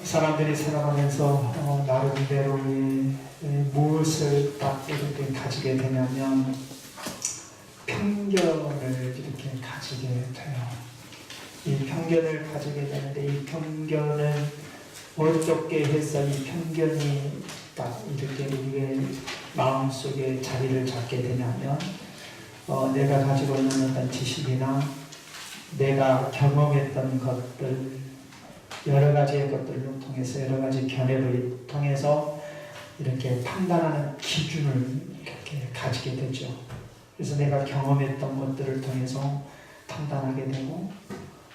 사람들이 살아가면서 나름대로의 무엇을 딱 이렇게 가지게 되냐면 편견을 이렇게 가지게 돼요. 이 편견을 가지게 되는데 이 편견은 어떻게 해서 이 편견이 딱 이렇게 우리의 마음속에 자리를 잡게 되냐면 내가 가지고 있는 어떤 지식이나 내가 경험했던 것들 여러 가지의 것들을 통해서 여러 가지 견해를 통해서 이렇게 판단하는 기준을 이렇게 가지게 되죠. 그래서 내가 경험했던 것들을 통해서 판단하게 되고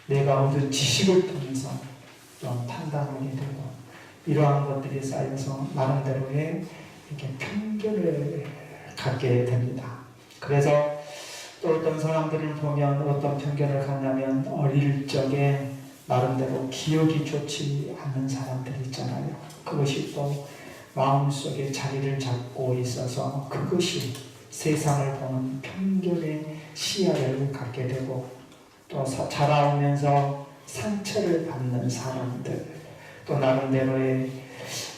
내가 얻은 지식을 통해서 판단하게 되고 이러한 것들이 쌓여서 나름대로의 이렇게 편견을 갖게 됩니다. 그래서 또 어떤 사람들을 보면 어떤 편견을 갖냐면 어릴 적에 나름대로 기억이 좋지 않는 사람들 있잖아요. 그것이 또 마음속에 자리를 잡고 있어서 그것이 세상을 보는 편견의 시야를 갖게 되고 또 자라오면서 상처를 받는 사람들 또 나름대로의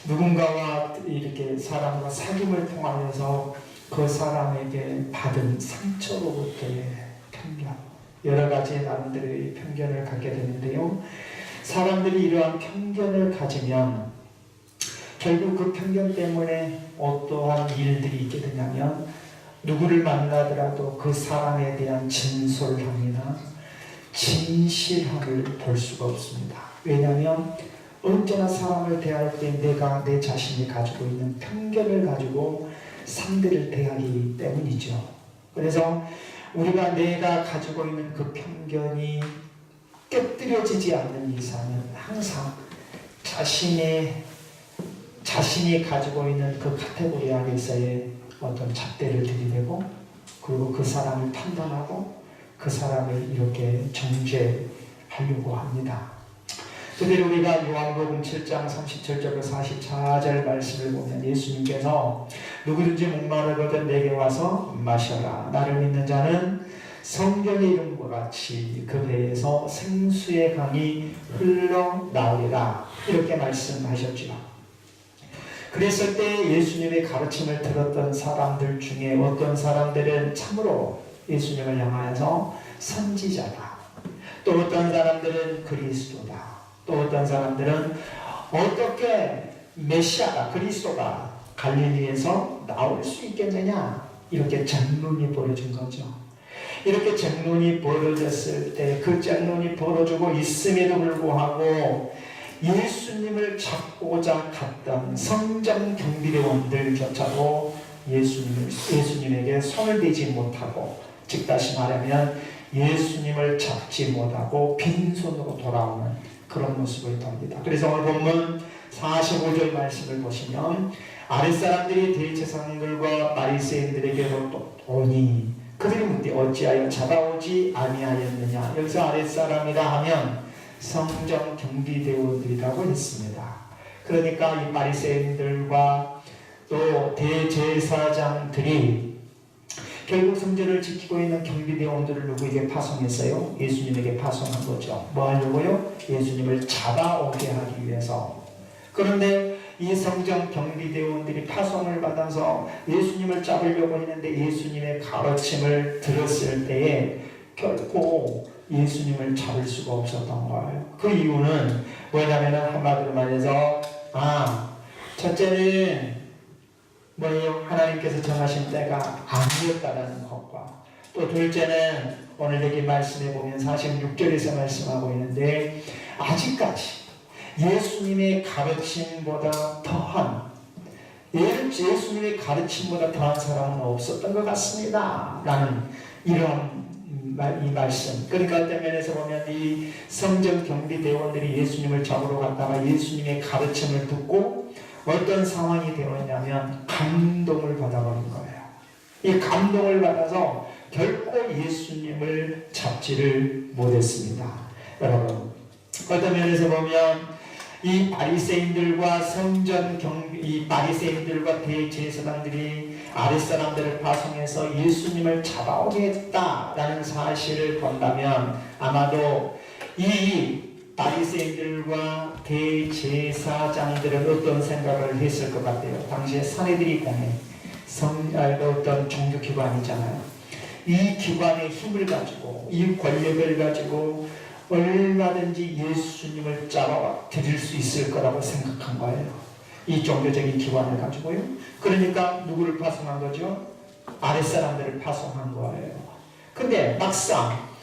누군가와 이렇게 사람과 사귐을 통하여서 그 사람에게 받은 상처로부터의 편견 여러 가지 나름대로의 편견을 갖게 되는데요. 사람들이 이러한 편견을 가지면 결국 그 편견 때문에 어떠한 일들이 있게 되냐면 누구를 만나더라도 그 사람에 대한 진솔함이나 진실함을 볼 수가 없습니다. 왜냐하면 언제나 사람을 대할 때 내가 내 자신이 가지고 있는 편견을 가지고 상대를 대하기 때문이죠. 그래서 우리가 내가 가지고 있는 그 편견이 깨뜨려지지 않는 이상은 항상 자신이 가지고 있는 그 카테고리 안에서의 어떤 잣대를 들이대고 그리고 그 사람을 판단하고 그 사람을 이렇게 정죄하려고 합니다. 그대로 우리가 요한복음 7장 37절로 44절 말씀을 보면 예수님께서 누구든지 목마르거든 내게 와서 마셔라. 나를 믿는 자는 성경의 이름과 같이 그 배에서 생수의 강이 흘러나오리라. 이렇게 말씀하셨죠. 그랬을 때 예수님의 가르침을 들었던 사람들 중에 어떤 사람들은 참으로 예수님을 향하여서 선지자다. 또 어떤 사람들은 그리스도다. 또 어떤 사람들은 어떻게 메시아가 그리스도가 갈릴리에서 나올 수 있겠느냐 이렇게 쟁론이 벌어진 거죠. 이렇게 쟁론이 벌어졌을 때 그 쟁론이 벌어지고 있음에도 불구하고 예수님을 잡고자 갔던 성전 경비대원들조차도 예수님에게 손을 대지 못하고 즉 다시 말하면 예수님을 잡지 못하고 빈손으로 돌아오는 그런 모습을 보입니다. 그래서 오늘 본문 45절 말씀을 보시면 아랫사람들이 대제사장들과 바리새인들에게로 오니 그들이 묻되 어찌하여 잡아오지 아니하였느냐. 여기서 아랫사람이라 하면 성전 경비대원들이라고 했습니다. 그러니까 이 바리새인들과 또 대제사장들이 결국 성전을 지키고 있는 경비대원들을 누구에게 파송했어요? 예수님에게 파송한 거죠. 뭐 하려고요? 예수님을 잡아오게 하기 위해서. 그런데 이 성전 경비대원들이 파송을 받아서 예수님을 잡으려고 했는데 예수님의 가르침을 들었을 때에 결코 예수님을 잡을 수가 없었던 거예요. 그 이유는 뭐냐면 한마디로 말해서 첫째는 뭐예요? 하나님께서 정하신 때가 아니었다는 것과 또 둘째는 오늘 여기 말씀해 보면 46절에서 말씀하고 있는데 아직까지 예수님의 가르침보다 더한 예수님의 가르침보다 더한 사람은 없었던 것 같습니다. 라는 이런 이 말씀. 그러니까 어떤 면에서 보면 이 성전 경비대원들이 예수님을 잡으러 갔다가 예수님의 가르침을 듣고 어떤 상황이 되었냐면 감동을 받아버린 거예요. 이 감동을 받아서 결코 예수님을 잡지를 못했습니다. 여러분 어떤 면에서 보면 이 바리새인들과 이 바리새인들과 대제사장들이 아랫사람들을 파송해서 예수님을 잡아오게 했다라는 사실을 본다면 아마도 이 바리새인들과 대제사장들은 어떤 생각을 했을 것 같아요? 당시에 사내들이 공회, 어떤 종교기관이잖아요. 이 기관의 힘을 가지고, 이 권력을 가지고 얼마든지 예수님을 잡아 드릴 수 있을 거라고 생각한 거예요. 이 종교적인 기관을 가지고요. 그러니까 누구를 파송한 거죠? 아랫사람들을 파송한 거예요. 근데 막상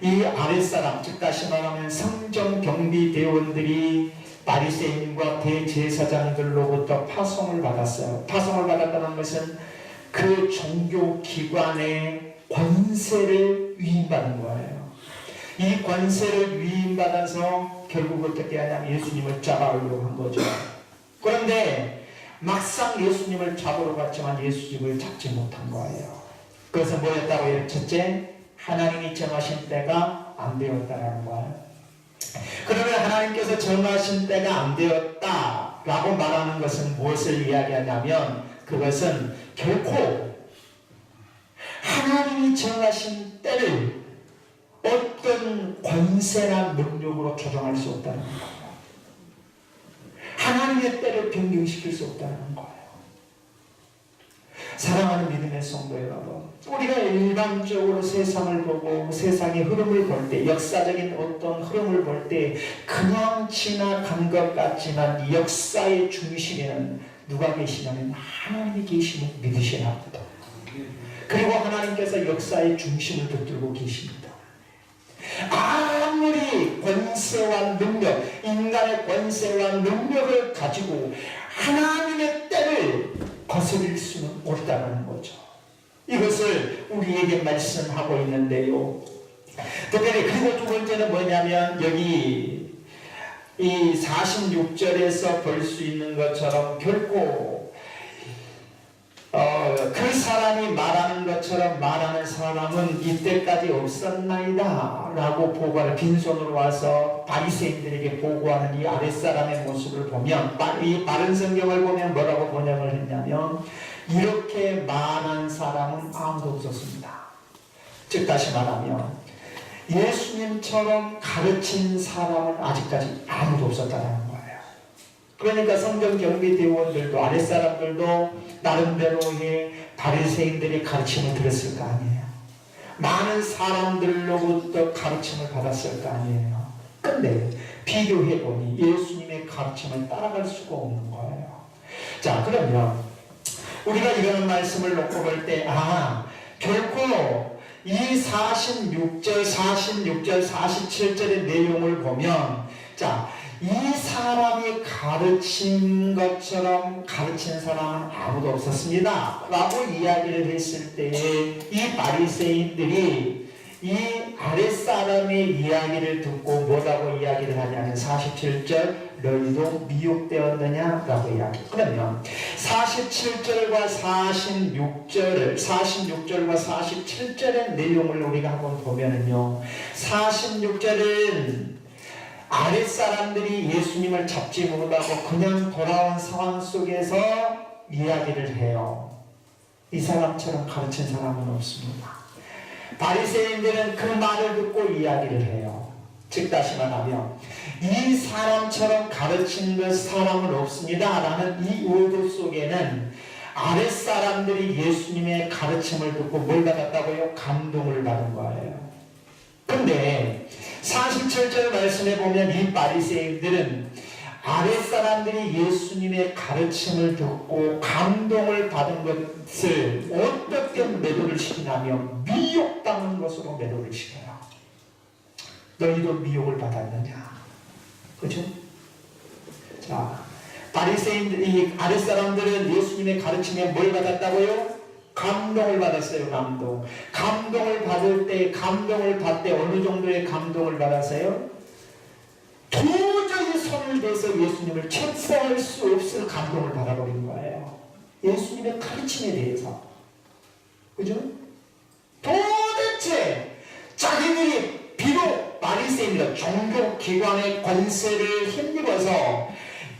이 아랫사람, 즉 다시 말하면 성전경비대원들이 바리새인과 대제사장들로부터 파송을 받았어요. 파송을 받았다는 것은 그 종교기관의 권세를 위임받은 거예요. 이 권세를 위임받아서 결국 어떻게 하냐면 예수님을 잡아오려고 한 거죠. 그런데 막상 예수님을 잡으러 갔지만 예수님을 잡지 못한 거예요. 그것은 뭐였다고 해요? 첫째, 하나님이 정하신 때가 안 되었다라는 거예요. 그러면 하나님께서 정하신 때가 안 되었다라고 말하는 것은 무엇을 이야기하냐면 그것은 결코 하나님이 정하신 때를 어떤 권세나 능력으로 조정할 수 없다는 거예요. 하나님의 때를 변경시킬 수 없다는 거예요. 사랑하는 믿음의 성도 여러분, 우리가 일반적으로 세상을 보고 세상의 흐름을 볼 때, 역사적인 어떤 흐름을 볼 때 그냥 지나간 것 같지만 역사의 중심에는 누가 계시냐면 하나님이 계심을 믿으셔야 합니다. 그리고 하나님께서 역사의 중심을 붙들고 계십니다. 아무리 권세와 능력, 인간의 권세와 능력을 가지고 하나님의 때를 거스릴 수는 없다는 거죠. 이것을 우리에게 말씀하고 있는데요. 특별히 그리고 두 번째는 뭐냐면 여기 이 46절에서 볼 수 있는 것처럼 결코 그 사람이 말하는 것처럼 말하는 사람은 이때까지 없었나이다 라고 보고하는, 빈손으로 와서 바리새인들에게 보고하는 이 아랫사람의 모습을 보면, 이 바른 성경을 보면 뭐라고 번역을 했냐면 이렇게 말한 사람은 아무도 없었습니다. 즉 다시 말하면 예수님처럼 가르친 사람은 아직까지 아무도 없었다는 거예요. 그러니까 성전경비대원들도 아랫사람들도 나름대로의 바리새인들의 가르침을 들었을 거 아니에요. 많은 사람들로부터 가르침을 받았을 거 아니에요. 근데 비교해보니 예수님의 가르침을 따라갈 수가 없는 거예요. 자, 그러면 우리가 이런 말씀을 놓고 볼 때 결코 이 46절, 47절의 내용을 보면 이 사람이 가르친 것처럼 가르친 사람은 아무도 없었습니다 라고 이야기를 했을 때 이 바리새인들이 이 아랫사람의 이야기를 듣고 뭐라고 이야기를 하냐면 47절 너희도 미혹되었느냐 라고 이야기. 그러면 47절과 46절과 47절의 내용을 우리가 한번 보면은요, 46절은 아랫사람들이 예수님을 잡지 못하고 그냥 돌아온 상황 속에서 이야기를 해요. 이 사람처럼 가르친 사람은 없습니다. 바리새인들은 그 말을 듣고 이야기를 해요. 즉 다시 말하면 이 사람처럼 가르친 사람은 없습니다 라는 이 의도 속에는 아랫사람들이 예수님의 가르침을 듣고 뭘 받았다고요? 감동을 받은 거예요. 근데 47절 말씀에 보면 이 바리새인들은 아랫사람들이 예수님의 가르침을 듣고 감동을 받은 것을 어떻게 매도를 시키냐면 미혹당한 것으로 매도를 시켜요. 너희도 미혹을 받았느냐? 그렇죠? 자, 바리새인들, 이 아랫사람들은 예수님의 가르침에 뭘 받았다고요? 감동을 받았어요. 감동을 받을 때, 어느 정도의 감동을 받았어요? 도저히 손을 대서 예수님을 체포할 수 없을 감동을 받아버린 거예요. 예수님의 가르침에 대해서. 그죠? 도대체 자기들이 비록 바리새인들 종교기관의 권세를 힘입어서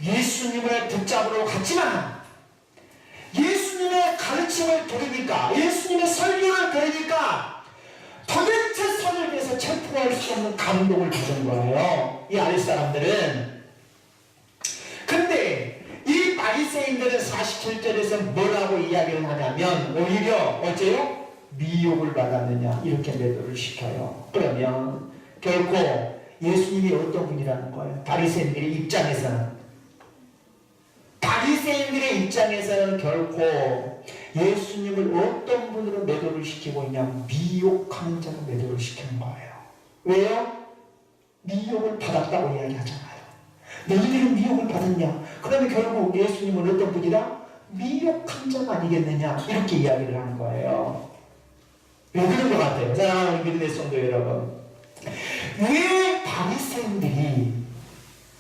예수님을 붙잡으러 갔지만 예수님의 가르침을 들으니까, 예수님의 설교를 들으니까 도대체 손을 대서 체포 체포할 수 없는 감동을 받은 거예요. 이 아랫사람들은. 근데 이 바리새인들은 47절에서 뭐라고 이야기를 하냐면 오히려 어째요? 미혹을 받았느냐 이렇게 매도를 시켜요. 그러면 결코 예수님이 어떤 분이라는 거예요? 바리새인들의 입장에서는 결코 예수님을 어떤 분으로 매도를 시키고 있냐? 미혹하는 자로 매도를 시키는 거예요. 왜요? 미혹을 받았다고 이야기하잖아요. 너희들은 미혹을 받았냐? 그러면 결국 예수님은 어떤 분이다? 미혹한 자가 아니겠느냐? 이렇게 이야기를 하는 거예요. 왜 그런 것 같아요? 사랑하는 믿음의 성도 여러분, 왜 바리새인들이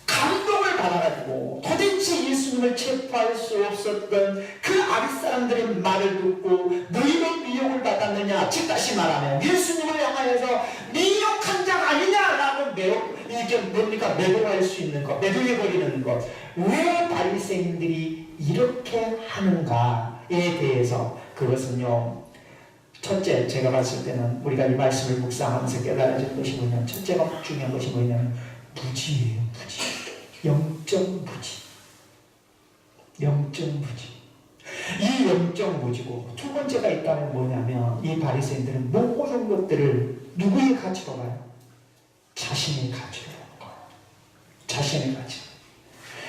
감동을 받아가지고 도대체 예수님을 체포할 수 없었던 그 아랫사람들의 말을 듣고 너희도 미혹을 받았느냐? 즉 다시 말하면 예수님을 향하여서 미혹한 자가 아니냐라고 이게 뭡니까? 매도할 수 있는 것, 매도해버리는 것. 왜 바리새인들이 이렇게 하는가에 대해서 그것은요, 첫째, 제가 봤을 때는 우리가 이 말씀을 묵상하면서 깨달아진 것이 뭐냐면, 첫째가 중요한 것이 뭐냐면 부지예요. 부지. 영적 부지. 영적 부지. 이 영적 부지고, 두 번째가 있다면 뭐냐면, 이 바리새인들은 모든 것들을 누구의 가치로 봐요? 자신의 가치로 보는 거예요. 자신의 가치.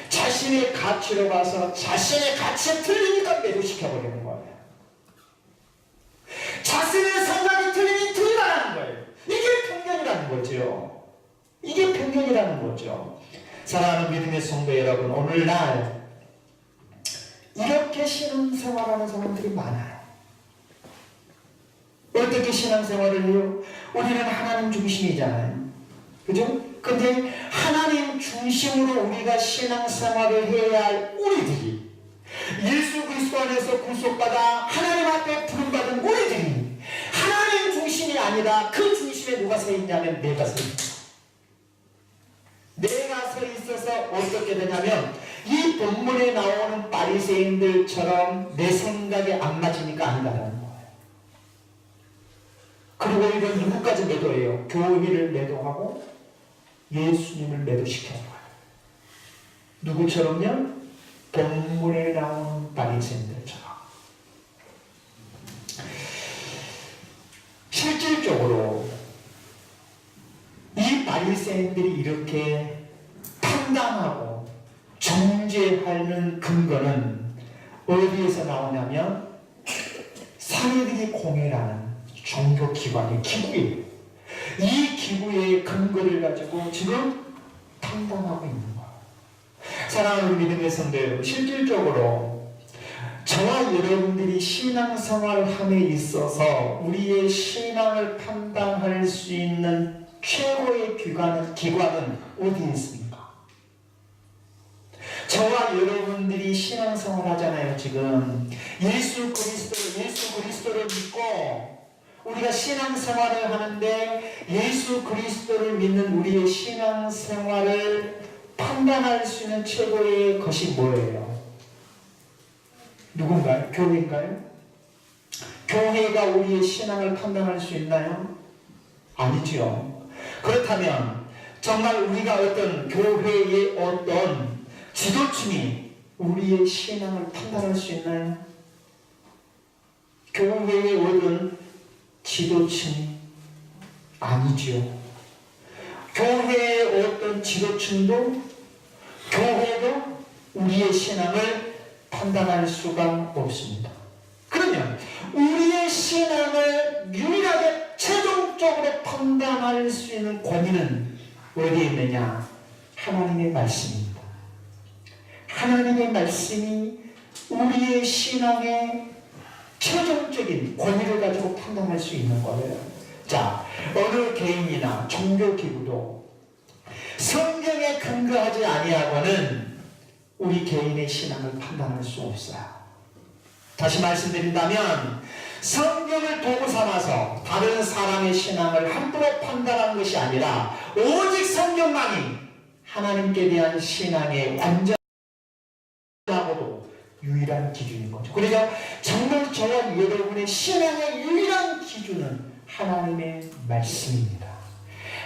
자신의 가치로 봐서 자신의 가치에 틀리니까 매도시켜버리는 거예요. 자신의 생각이 틀리니 틀리다는 거예요. 이게 편견이라는 거죠. 이게 편견이라는 거죠. 사랑하는 믿음의 성도 여러분, 오늘날 이렇게 신앙생활하는 사람들이 많아요. 어떻게 신앙생활을 해요? 우리는 하나님 중심이잖아요. 그죠? 근데 하나님 중심으로 우리가 신앙생활을 해야 할 우리들이, 예수 그리스도 안에서 구속받아 하나님 앞에 부름받은 우리들이 하나님 중심이 아니라 그 중심에 누가 서 있냐면 내가 서 있다. 내가 서 있어서 어떻게 되냐면 이 본문에 나오는 바리새인들처럼 내 생각에 안 맞으니까 아니다라는 거예요. 그리고 이건 누구까지 매도해요? 교회를 매도하고 예수님을 매도시켜버려요. 누구처럼요? 본문에 나오는 바리새인들처럼. 실질적으로 이 바리새인들이 이렇게 판단하고 정죄하는 근거는 어디에서 나오냐면 사내들이 공회라는 종교기관의 기구예요. 이 기구의 근거를 가지고 지금 판단하고 있는 거예요. 사랑하는 믿음의 성도 여러분, 실질적으로 저와 여러분들이 신앙생활을 함에 있어서 우리의 신앙을 판단할 수 있는 최고의 기관은 어디에 있습니까? 저와 여러분들이 신앙생활 하잖아요. 지금 예수 그리스도를 믿고 우리가 신앙생활을 하는데 예수 그리스도를 믿는 우리의 신앙생활을 판단할 수 있는 최고의 것이 뭐예요? 누군가요? 교회인가요? 교회가 우리의 신앙을 판단할 수 있나요? 아니죠. 그렇다면 정말 우리가 어떤 교회의 어떤 지도층이 우리의 신앙을 판단할 수 있나요? 교회의 어떤 지도층이 아니죠. 교회의 어떤 지도층도 교회도 우리의 신앙을 판단할 수가 없습니다. 그러면 우리의 신앙을 유일하게 최종적으로 판단할 수 있는 권위는 어디에 있느냐? 하나님의 말씀입니다. 하나님의 말씀이 우리의 신앙의 최종적인 권위를 가지고 판단할 수 있는 거예요. 자, 어느 개인이나 종교기구도 성경에 근거하지 아니하고는 우리 개인의 신앙을 판단할 수 없어요. 다시 말씀드린다면 성경을 도구 삼아서 다른 사람의 신앙을 함부로 판단하는 것이 아니라 오직 성경만이 하나님께 대한 신앙의 완전하고도 유일한 기준인 거죠. 그러니까 정말 저와 여러분의 신앙의 유일한 기준은 하나님의 말씀입니다.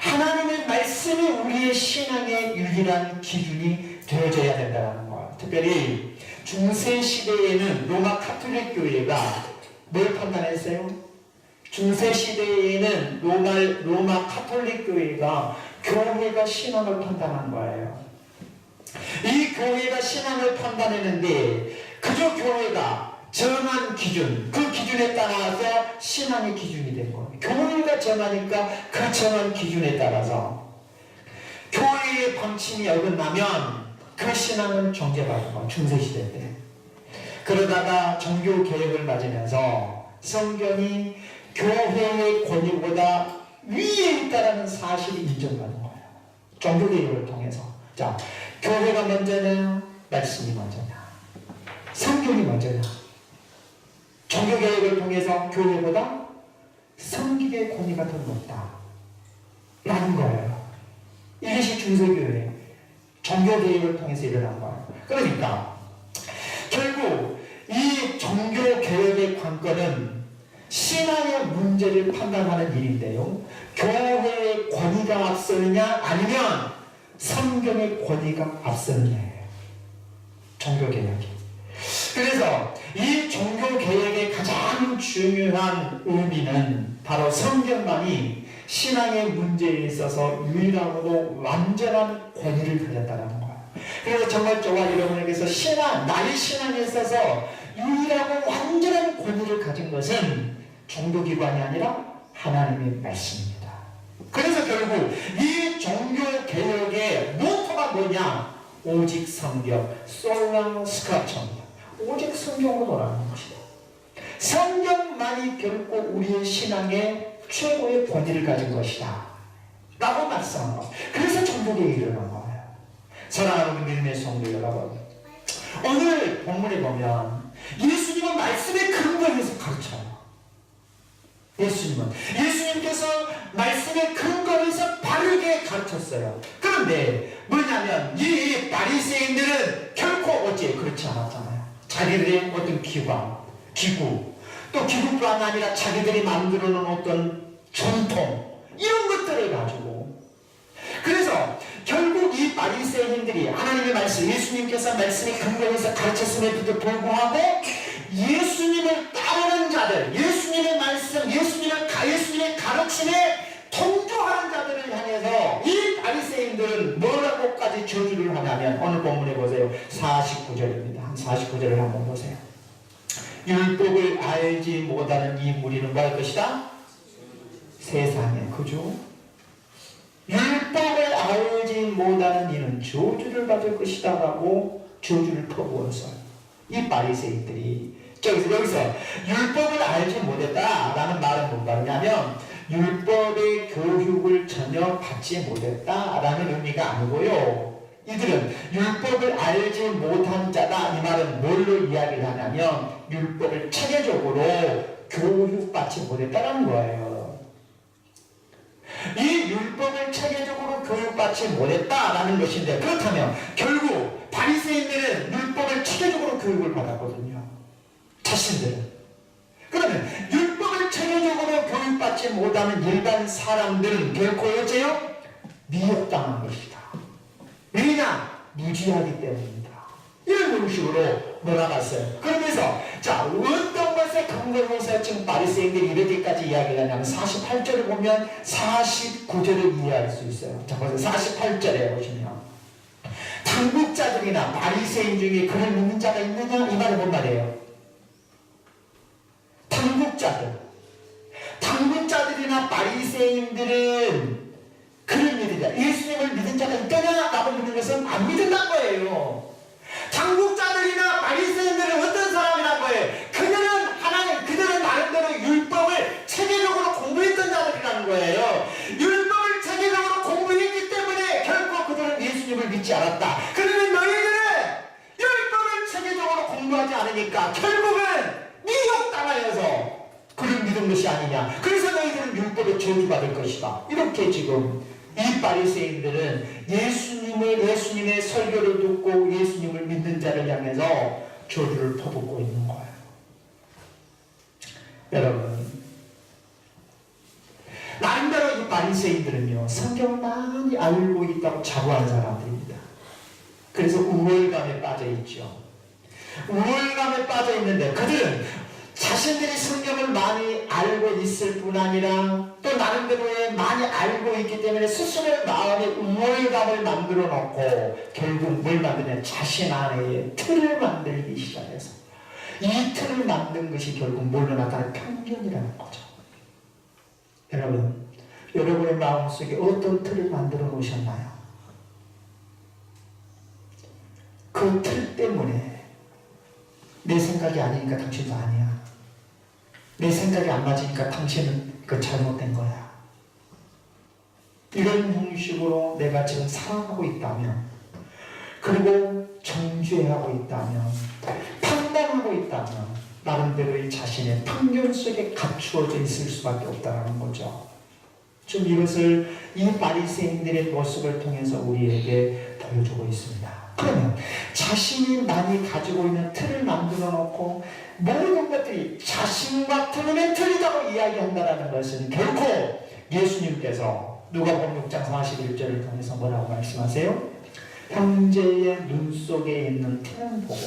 하나님의 말씀이 우리의 신앙의 유일한 기준이 되어져야 된다는 거예요. 특별히 중세 시대에는 로마 카톨릭 교회가 뭘 판단했어요? 중세 시대에는 로마 카톨릭 교회가 신앙을 판단한 거예요. 이 교회가 신앙을 판단했는데 그저 교회가 정한 기준, 그 기준에 따라서 신앙의 기준이 된 거예요. 교회가 정하니까 그 정한 기준에 따라서 교회의 방침이 어긋나면 그 신앙은 정죄받은 거예요. 중세시대 때. 그러다가 종교개혁을 맞으면서 성경이 교회의 권위보다 위에 있다는 사실이 인정받은 거예요. 종교개혁을 통해서. 자, 교회가 먼저냐, 말씀이 먼저냐, 성경이 먼저냐. 종교개혁을 통해서 교회보다 성경의 권위가 더 높다 라는 거예요. 이것이 중세교회 종교개혁을 통해서 일어난 거예요. 그러니까 결국 이 종교개혁의 관건은 신앙의 문제를 판단하는 일인데요, 교회의 권위가 앞서느냐 아니면 성경의 권위가 앞서느냐예요. 종교개혁이. 그래서 이 종교개혁의 가장 중요한 의미는 바로 성경만이 신앙의 문제에 있어서 유일하고도 완전한 권위를 가졌다는 거예요. 그래서 정말 저와 여러분에게서 나의 신앙에 있어서 유일하고 완전한 권위를 가진 것은 종교기관이 아니라 하나님의 말씀입니다. 그래서 결국 이 종교개혁의 모토가 뭐냐? 오직 성경, 솔라 스크립처입니다. 오직 성경으로 돌아가는 것이다. 성경만이 결코 우리의 신앙의 최고의 권위를 가진 것이다 라고 말씀한 것. 그래서 종교개혁이 일어난 거예요. 사랑하는 믿음의 성도 여러분, 오늘 본문에 보면 예수님은 말씀의 근거에서 가르쳐요. 예수님께서 말씀의 근거에서 바르게 가르쳤어요. 그런데 뭐냐면 이 바리새인들은 결코 어째 그렇지 않았잖아요. 자기들의 어떤 기구, 또 기구뿐 아니라 자기들이 만들어 놓은 어떤 전통, 이런 것들을 가지고, 그래서 결국 이 바리새인들이 하나님의 말씀, 예수님께서 말씀의 근거에서 가르쳤음에도 불구하고 예수님을 따르는 자들, 예수님의 말씀, 예수님의 가르침에 통조하는 자들을 향해서 이 바리새인들은 뭐라고까지 저주를 하냐면, 오늘 본문에 보세요. 49절입니다. 49절을 한번 보세요. 율법을 알지 못하는 이 무리는 뭐 할 것이다? 세상에, 그죠? 율법을 알지 못하는 이는 저주를 받을 것이다 라고 저주를 퍼부었어요. 이 바리새인들이 여기서 율법을 알지 못했다라는 말은 뭔 말이냐면 율법의 교육을 전혀 받지 못했다라는 의미가 아니고요, 이들은 율법을 알지 못한 자다, 이 말은 뭘로 이야기를 하냐면 율법을 체계적으로 교육받지 못했다는 거예요. 이 율법을 체계적으로 교육받지 못했다라는 것인데, 그렇다면 결국 바리새인들은 율법을 체계적으로 교육을 받았거든요. 자신들은. 그러면 율법을 체계적으로 교육받지 못하는 일반 사람들은 결코 어째요? 미혹당한 것이다. 왜냐? 무지하기 때문입니다. 이런 방식으로 몰아갔어요. 그러면서 자, 어떤 것에 근거로 해서 지금 바리새인들이 이렇게까지 이야기를 하냐면 48절을 보면 49절을 이해할 수 있어요. 자, 보세요. 48절에 보시면 당국자들이나 바리새인 중에 그를 믿는 자가 있느냐? 이 말은 뭔 말이에요? 당국자들이나 바리새인들은 그를 믿으냐, 예수님을 믿은 자가 있더냐 라고 묻는 것은 안 믿는다는 거예요. 당국자들이나 바리새인들은 어떤 사람이란 거예요? 그들은 나름대로 율법을 체계적으로 공부했던 자들이라는 거예요. 율법을 체계적으로 공부했기 때문에 결코 그들은 예수님을 믿지 않았다. 그러면 너희들은 율법을 체계적으로 공부하지 않으니까 결국은 미혹당하여서 그를 믿은 것이 아니냐. 그래서 너희들은 율법에 저주받을 것이다. 이렇게 지금 이 바리새인들은 예수님의 설교를 듣고 예수님을 믿는 자를 향해서 저주를 퍼붓고 있는 거예요. 여러분, 나름대로 이 바리새인들은요, 뭐예요? 성경을 많이 알고 있다고 자부하는 사람들입니다. 그래서 우월감에 빠져 있죠. 우월감에 빠져 있는데 그들은 자신들이 성경을 많이 알고 있을 뿐 아니라 또 나름대로의 많이 알고 있기 때문에 스스로의 마음에 우월감을 만들어 놓고 결국 뭘 만드냐? 자신 안에 틀을 만들기 시작해서 이 틀을 만든 것이 결국 뭘로 나타나는 편견이라는 거죠. 여러분, 여러분의 마음속에 어떤 틀을 만들어 놓으셨나요? 그 틀 때문에 내 생각이 아니니까 당신도 아니야. 내 생각이 안 맞으니까 당신은 그 잘못된 거야. 이런 형식으로 내가 지금 살아가고 있다면, 그리고 정죄하고 있다면, 판단하고 있다면 나름대로의 자신의 편견 속에 갖추어져 있을 수밖에 없다는 거죠. 좀 이것을 이 바리새인들의 모습을 통해서 우리에게 보여주고 있습니다. 그러면 자신이 많이 가지고 있는 틀을 만들어 놓고 모든 것들이 자신과 틀린 틀이라고 이야기한다는 것은 결코 예수님께서 누가복음 6장 41절을 통해서 뭐라고 말씀하세요? 형제의 눈 속에 있는 틀은 보고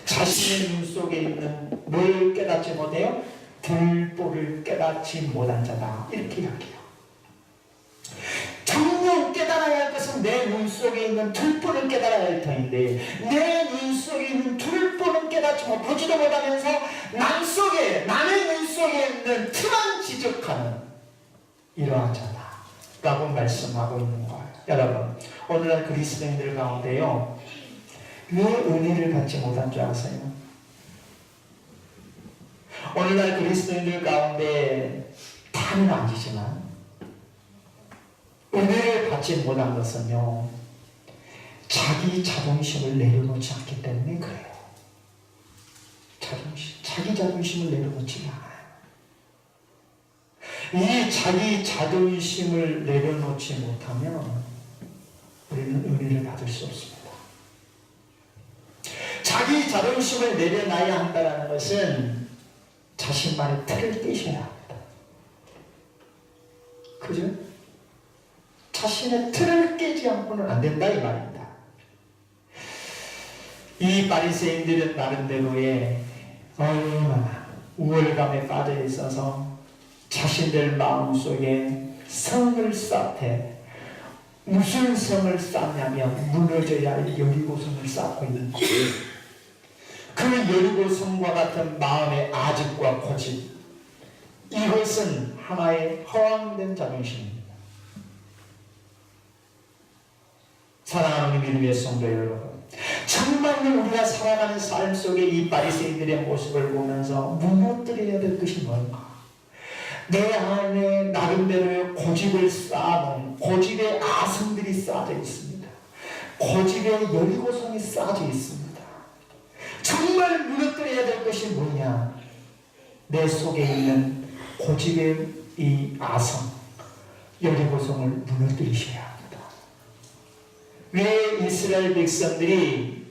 자신의 눈 속에 있는 뭘 깨닫지 못해요? 들보를 깨닫지 못한 자다. 이렇게 이야기해요. 정녕 깨달아야 할 것은 내 눈 속에 있는 들보를 깨달아야 할 터인데 내 눈 속에 있는 들보는 깨닫지 보지도 못하면서 남의 눈 속에 있는 틀만 지적하는 이러한 자다 라고 말씀하고 있는 거예요. 여러분, 오늘날 그리스도인들 가운데요, 왜 은혜를 받지 못한 줄 아세요? 오늘날 그리스도인들 가운데 다는 아니지만 은혜를 받지 못한 것은요, 자기 자존심을 내려놓지 않기 때문에 그래요. 자기 자존심을 내려놓지 않아요. 이 자기 자존심을 내려놓지 못하면 우리는 은혜를 받을 수 없습니다. 자기 자존심을 내려놔야 한다는 것은 자신만의 틀을 깨셔야 합니다. 그죠? 자신의 틀을 깨지 않고는 안 된다 이 말입니다. 이 바리새인들은 나름대로의 얼마나 우월감에 빠져 있어서 자신들 마음속에 성을 쌓되 무슨 성을 쌓냐면 무너져야 할 여리고성을 쌓고 있는 거예요. 그 여리고성과 같은 마음의 아집과 고집, 이것은 하나의 허황된 자존심입니다. 사랑하는 믿음의 성도 여러분, 정말로 우리가 살아가는 삶 속에 이 바리새인들의 모습을 보면서 무너뜨려야 될 것이 뭔가? 내 안에 나름대로의 고집을 쌓아놓은 고집의 아성들이 쌓여 있습니다. 고집의 여리고성이 쌓여 있습니다. 정말 무너뜨려야 될 것이 뭐냐? 내 속에 있는 고집의 이 아성, 여리고성을 무너뜨리셔야 합니다. 왜 이스라엘 백성들이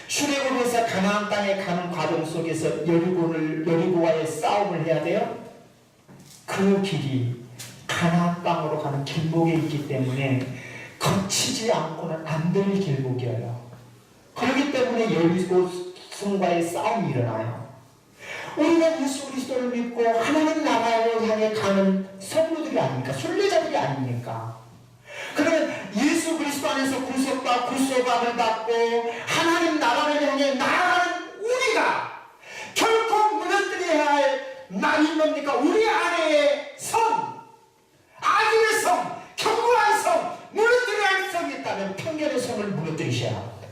출애굽에서 가나안 땅에 가는 과정 속에서 여리고와의 싸움을 해야 돼요? 그 길이 가나안 땅으로 가는 길목에 있기 때문에 거치지 않고는 안 될 길목이에요. 그렇기 때문에 여리고성과의 싸움이 일어나요. 우리가 예수 그리스도를 믿고 하나님 나라를 향해 가는 성도들이 아닙니까? 순례자들이 아닙니까? 그러면 예수 그리스도 안에서 구속과 구속함을 받고 하나님 나라를 향해 나아가는 우리가 결코 무너뜨려야 할 난이 뭡니까? 우리 안에 성, 아집의 성, 견고한 성, 무너뜨려야 할 성이 있다면 편견의 성을 무너뜨리셔야 합니다.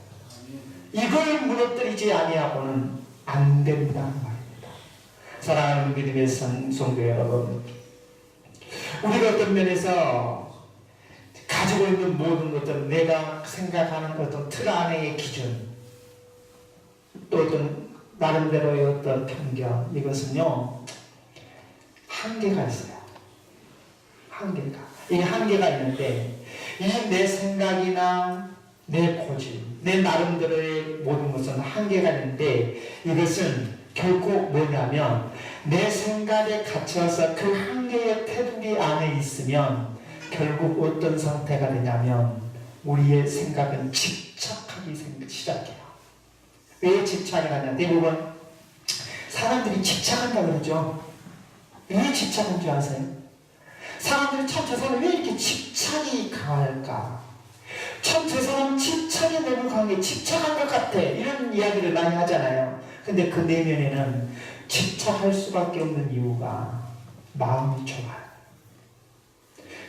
이걸 무너뜨리지 아니하고는 안 된다는 말입니다. 사랑하는 믿음의 성도 여러분, 우리가 어떤 면에서 가지고 있는 모든 것들, 내가 생각하는 어떤 틀 안의 기준, 또 어떤 나름대로의 어떤 편견, 이것은요 한계가 있어요. 이 한계가 있는데, 이 내 생각이나 내 고집, 내 나름대로의 모든 것은 한계가 있는데, 이것은 결코 뭐냐면 내 생각에 갇혀서 그 한계의 테두리 안에 있으면 결국 어떤 상태가 되냐면 우리의 생각은 집착하기 시작해요. 왜 집착을 하냐? 대부분 사람들이 집착한다 그러죠. 왜 집착한 줄 아세요? 사람들이 참 저 사람이 왜 이렇게 집착이 강할까? 참 저 사람은 집착이 너무 강해, 집착한 것 같아, 이런 이야기를 많이 하잖아요. 근데 그 내면에는 집착할 수밖에 없는 이유가 마음이 좁아요.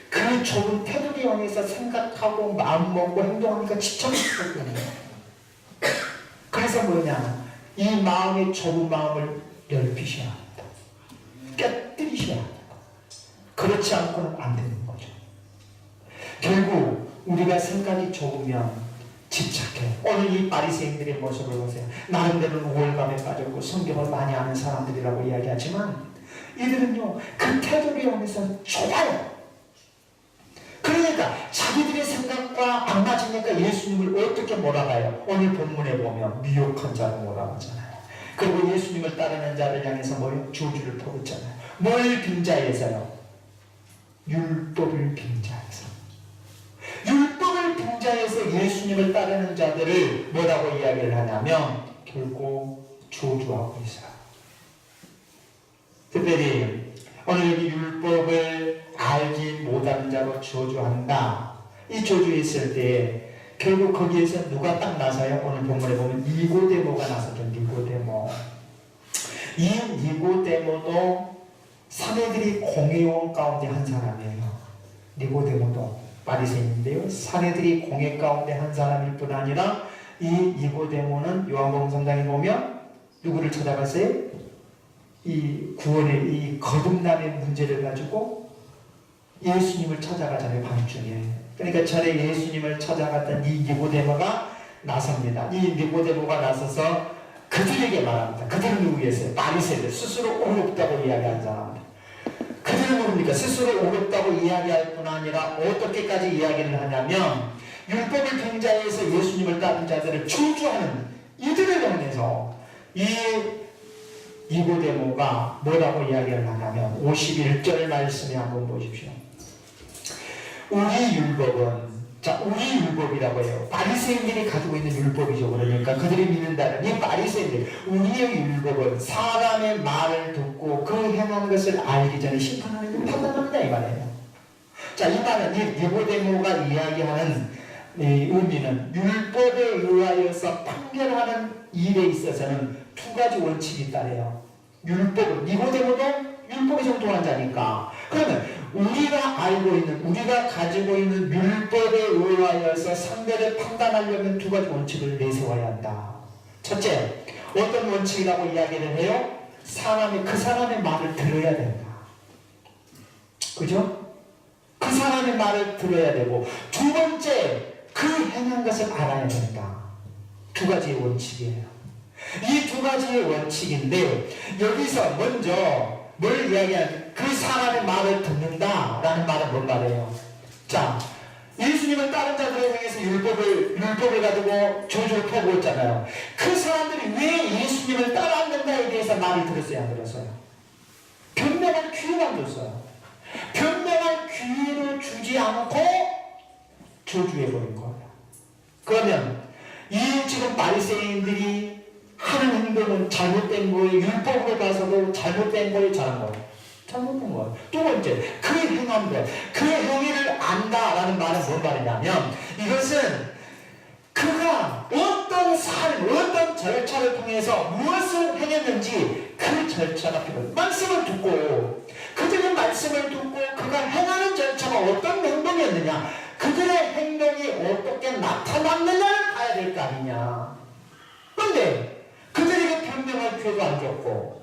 그 좁은 테두리 안에서 생각하고 마음 먹고 행동하니까 집착이 있거든요. 그래서 뭐냐, 이 마음의 좁은 마음을 넓히셔야 합니다. 깨뜨리셔야 합니다. 그렇지 않고는 안 되는 거죠. 결국 우리가 생각이 좁으면 집착해. 오늘 이 바리새인들의 모습을 보세요. 나름대로는 우월감에 빠졌고 성경을 많이 아는 사람들이라고 이야기하지만 이들은요, 그 테두리 안에서 좁아요. 그러니까 자기들의 생각과 안 맞으니까 예수님을 어떻게 몰아가요? 오늘 본문에 보면 미혹한 자로 몰아가잖아요. 그리고 예수님을 따르는 자를 향해서 뭐요? 저주를 퍼붓잖아요. 뭘 빙자해서요? 율법을 빙자해서. 율법을 빙자해서 예수님을 따르는 자들을 뭐라고 이야기를 하냐면 결국 저주하고 있어요. 특별히 오늘 여기 율법을 알지 못하는 자로 저주한다. 이 저주했을 때 결국 거기에서 누가 딱 나서요? 오늘 본문에 보면 니고데모가 나서죠. 니고데모. 이 니고데모도 사내들이 공회원 가운데 한 사람이에요. 니고데모도 바리새인인데요. 사내들이 공회 가운데 한 사람일 뿐 아니라 이 니고데모는 요한복음 3장에 보면 누구를 찾아갔어요? 이 구원의 이 거듭남의 문제를 가지고 예수님을 찾아가잖아요. 밤중에. 그러니까 전에 예수님을 찾아갔던 이 니고데모가 나섭니다. 이 니고데모가 나서서 그들에게 말합니다. 그들은 누구겠어요? 바리새인들, 스스로 옳았다고 이야기하는 사람들. 그들은 누굽니까? 스스로 옳았다고 이야기할 뿐 아니라 어떻게까지 이야기를 하냐면 율법을 빙자해서 예수님을 따른 자들을 저주하는 이들을 향해서 이 니고데모가 뭐라고 이야기를 하냐면 51절 말씀에 한번 보십시오. 우리 율법은, 자, 우리 율법이라고 해요. 바리새인들이 가지고 있는 율법이죠. 그러니까 그들이 믿는다는 이 바리새인들, 우리의 율법은 사람의 말을 듣고 그 행하는 것을 알기 전에 심판하는 게 판단한다 이 말이에요. 자, 이 말은 이 니고데모가 이야기하는 이 의미는 율법에 의하여서 판결하는 일에 있어서는 두 가지 원칙이 있다래요. 율법은, 니고데모도 율법에 정통한 자니까. 그러면 우리가 알고 있는, 우리가 가지고 있는 율법에 의하여서 상대를 판단하려면 두 가지 원칙을 내세워야 한다. 첫째, 어떤 원칙이라고 이야기를 해요? 그 사람의 말을 들어야 된다. 그죠? 그 사람의 말을 들어야 되고, 두 번째, 그 행한 것을 알아야 된다. 두 가지의 원칙이에요. 이 두 가지의 원칙인데 여기서 먼저 뭘 이야기하냐, 그 사람의 말을 듣는다 라는 말은 뭔 말이에요? 자, 예수님을 따른 자들에 향해서 율법을 가지고 저주를 퍼부었잖아요. 그 사람들이 왜 예수님을 따랐는가에 대해서 말을 들었어요, 안 들었어요? 변명할 기회만 줬어요. 변명할 기회를 주지 않고 저주해버린 거예요. 그러면 이 지금 바리새인들이 하는 행동은 잘못된 거예요. 율법으로 봐서도 잘못된 거예요, 잘한 거예요. 잘못된 거예요. 두 번째, 그 행한 것, 그 행위를 안다라는 말은 뭔 말이냐면 이것은 그가 어떤 삶, 어떤 절차를 통해서 무엇을 행했는지 그 절차가 필요해요. 말씀을 듣고 그들의 말씀을 듣고 그가 행하는 절차가 어떤 행동이었느냐, 그들의 행동이 어떻게 나타났느냐를 봐야 될 거 아니냐. 그런데 그들에게 변명할 기회도 안 줬고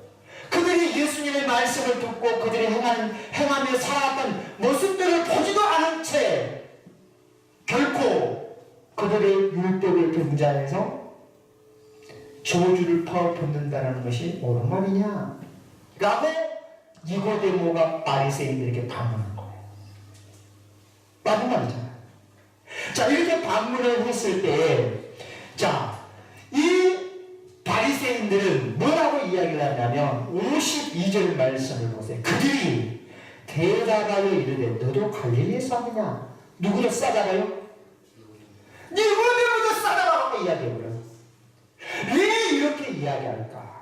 그들이 예수님의 말씀을 듣고 그들이 행하며 살아왔던 모습들을 보지도 않은 채 결코 그들의 율법을 빙자해서 저주를 퍼붓는다는 것이 옳은 말이냐 라고 니고데모가 바리새인들에게 반문한 거예요. 맞는 말이잖아요. 자, 이렇게 반문을 했을 때, 자, 이 바리새인들은 뭐라고 이야기를 하냐면 52절 말씀을 보세요. 그들이 대답하여 이르되 너도 갈릴리에서 왔느냐? 누구를 싸잡아요? 니고데모도 싸잡아라고 이야기해버려요. 왜 이렇게 이야기할까?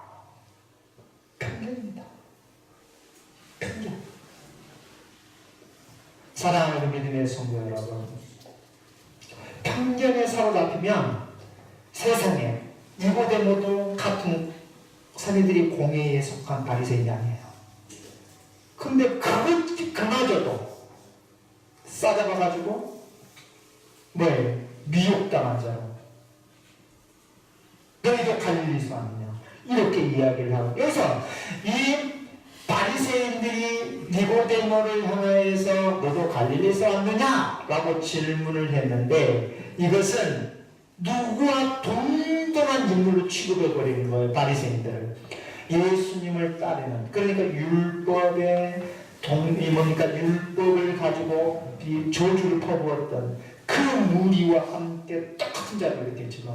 편견입니다. 편견. 사랑하는 믿음의 성도 여러분, 편견에 사로잡히면 세상에 니고데모도 같은 사람들이 공회에 속한 바리새인이 아니에요. 근데 그마저도 싸잡아가지고 뭐예요? 미혹당한 자로 너희도 갈릴리에서 왔느냐? 이렇게 이야기를 하고, 여기서 이 바리새인들이 니고데모를 향해서 너도 갈릴리에서 왔느냐? 라고 질문을 했는데, 이것은 누구와 동등한 인물로 취급해버리는 거예요. 바리새인들을. 예수님을 따르는, 그러니까 율법을 가지고 이 저주를 퍼부었던 그 무리와 함께 똑같은 자로 이렇게 지금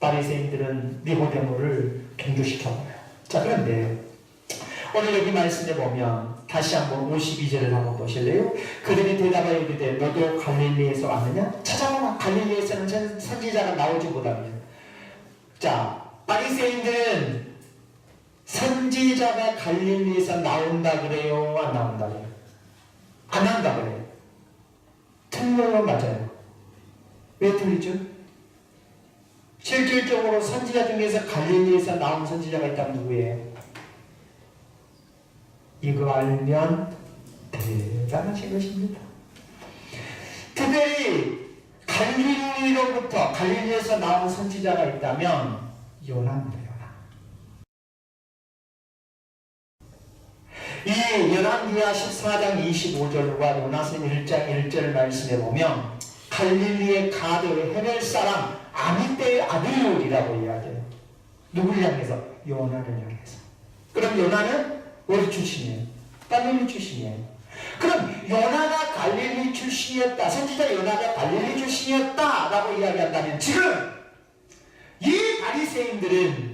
바리새인들은 니고데모를 동조시켜버려요. 자, 그런데 오늘 여기 말씀에 보면 다시 한번 52절을 한번 보실래요? 그들이 대답하여 이르되 너도 갈릴리에서 왔느냐? 찾아보면 갈릴리에서는 선지자가 나오지 못합니다. 자, 바리새인들은 선지자가 갈릴리에서 나온다 그래요? 안 나온다 그래요? 안 나온다 그래요? 틀려요? 맞아요? 왜 틀리죠? 실질적으로 선지자 중에서 갈릴리에서 나온 선지자가 있다면 누구예요? 이거 알면 대단하신 것입니다. 특별히 갈릴리에서 나온 선지자가 있다면 요나입니다. 이 열왕기하 14장 25절과 요나서 1장 1절 말씀에 보면 갈릴리의 가드 헤벨 사람 아미떼의 아들이라고 이야기해요. 누구를 향해서? 요나를 향해서. 그럼 요나는 어디 출신이에요? 갈릴리 출신이에요. 그럼 요나가 갈릴리 출신이었다, 선지자 요나가 갈릴리 출신이었다 라고 이야기한다면 지금 이 바리새인들은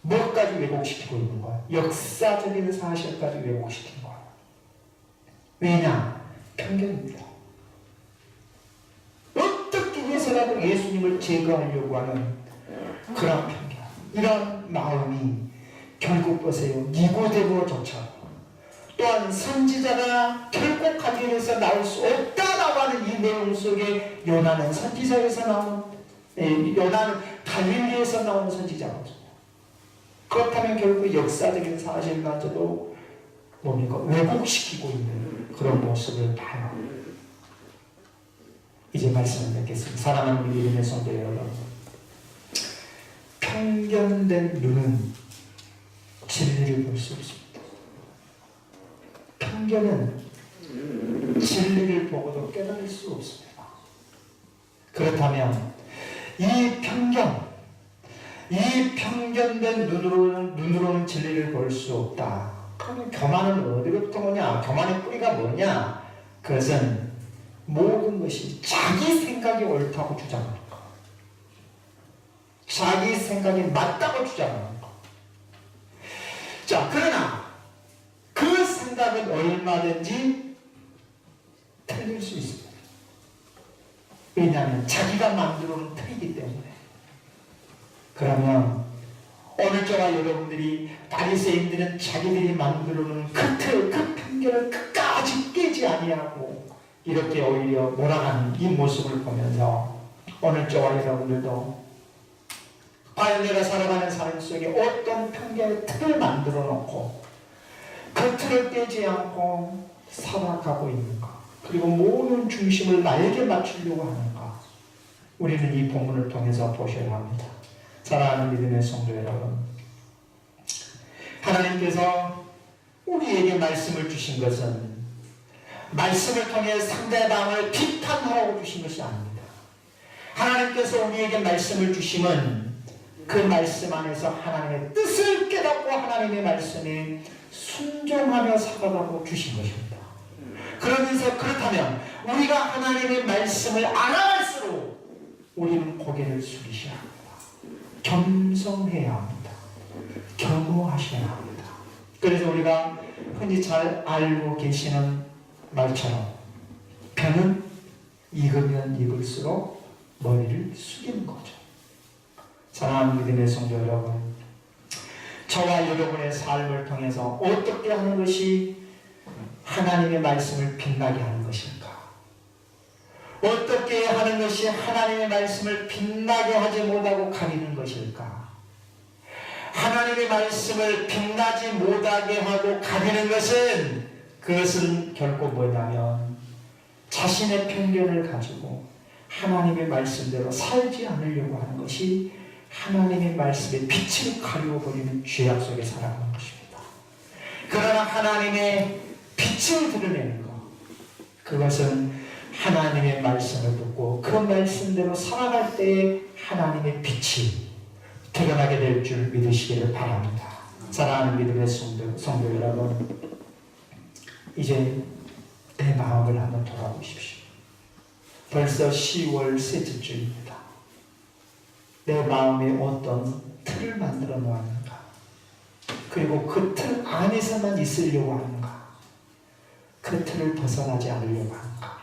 뭐까지 왜곡시키고 있는 거야? 역사적인 사실까지 왜곡시키는 거야. 왜냐? 편견입니다. 어떻게 해서라도 예수님을 제거하려고 하는 그런 편견, 이런 마음이 결국 보세요. 니고데모조차 또한 선지자가 결국 갈릴리에서 나올 수 없다라고 하는 이 내용 속에 요나는 선지자에서 나온, 요나는 갈릴리에서 나온 선지자거든요. 그렇다면 결국 역사적인 사실마저도 뭡니까? 왜곡시키고 있는 그런 모습을 봐요. 이제 말씀을 맺겠습니다. 사랑하는 우리 믿음의 성도 여러분, 편견된 눈은 진리를 볼 수 없습니다. 편견은 진리를 보고도 깨달을 수 없습니다. 그렇다면 이 편견된 눈으로는 진리를 볼 수 없다. 그러면 교만은 어디로부터 오냐? 교만의 뿌리가 뭐냐? 그것은 모든 것이 자기 생각이 옳다고 주장하는 것, 자기 생각이 맞다고 주장하는 것. 자, 그러나 그 생각은 얼마든지 틀릴 수 있습니다. 왜냐하면 자기가 만들어놓은 틀이기 때문에. 그러면 오늘 저와 여러분들이 바리새인들은 자기들이 만들어놓은 그 틀, 그 편견을 끝까지 깨지 아니하고 이렇게 오히려 몰아가는 이 모습을 보면서 오늘 저와 여러분들도 과연 내가 살아가는 삶 속에 어떤 편견의 틀을 만들어 놓고 그 틀을 깨지 않고 살아가고 있는가, 그리고 모든 중심을 나에게 맞추려고 하는가, 우리는 이 본문을 통해서 보셔야 합니다. 사랑하는 믿음의 성도 여러분, 하나님께서 우리에게 말씀을 주신 것은 말씀을 통해 상대방을 비판하라고 주신 것이 아닙니다. 하나님께서 우리에게 말씀을 주심은 그 말씀 안에서 하나님의 뜻을 깨닫고 하나님의 말씀에 순종하며 살아가고 주신 것입니다. 그러면서 그렇다면 우리가 하나님의 말씀을 알아갈수록 우리는 고개를 숙이셔야 합니다. 겸손해야 합니다. 겸허하셔야 합니다. 그래서 우리가 흔히 잘 알고 계시는 말처럼 벼는 익으면 익을수록 머리를 숙이는 거죠. 사랑하는 믿음의 성도 여러분, 저와 여러분의 삶을 통해서 어떻게 하는 것이 하나님의 말씀을 빛나게 하는 것일까? 어떻게 하는 것이 하나님의 말씀을 빛나게 하지 못하고 가리는 것일까? 하나님의 말씀을 빛나지 못하게 하고 가리는 것은, 그것은 결코 뭐냐면 자신의 편견을 가지고 하나님의 말씀대로 살지 않으려고 하는 것이 하나님의 말씀의 빛을 가리워버리는 죄악 속에 살아가는 것입니다. 그러나 하나님의 빛을 드러내는 것, 그것은 하나님의 말씀을 듣고 그 말씀대로 살아갈 때에 하나님의 빛이 드러나게 될 줄 믿으시기를 바랍니다. 사랑하는 믿음의 성도 여러분, 이제 내 마음을 한번 돌아보십시오. 벌써 10월 셋째 주입니다. 내 마음에 어떤 틀을 만들어 놓았는가? 그리고 그 틀 안에서만 있으려고 하는가? 그 틀을 벗어나지 않으려고 하는가?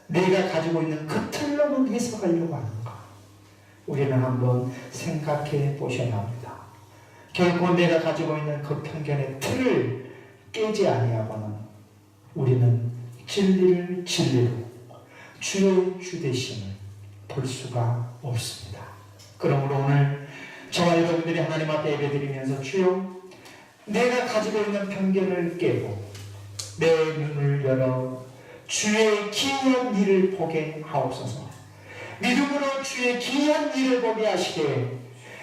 내가 가지고 있는 그 틀로만 해석하려고 하는가? 우리는 한번 생각해 보셔야 합니다. 결코 내가 가지고 있는 그 편견의 틀을 깨지 아니하고는 우리는 진리를 진리로 주의 주 되심을 볼 수가 없습니다. 그러므로 오늘 저와 여러분들이 하나님 앞에 예배드리면서 주여, 내가 가지고 있는 편견을 깨고 내 눈을 열어 주의 기이한 일을 보게 하옵소서. 믿음으로 주의 기이한 일을 보게 하시되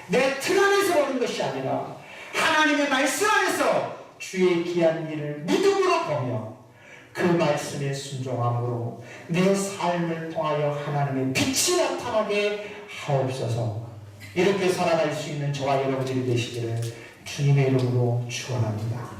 내 틀 안에서 보는 것이 아니라 하나님의 말씀 안에서 주의 기이한 일을 믿음으로 보며 그 말씀에 순종함으로 내 삶을 통하여 하나님의 빛이 나타나게 하옵소서. 이렇게 살아갈 수 있는 저와 여러분들이 되시기를 주님의 이름으로 축원합니다.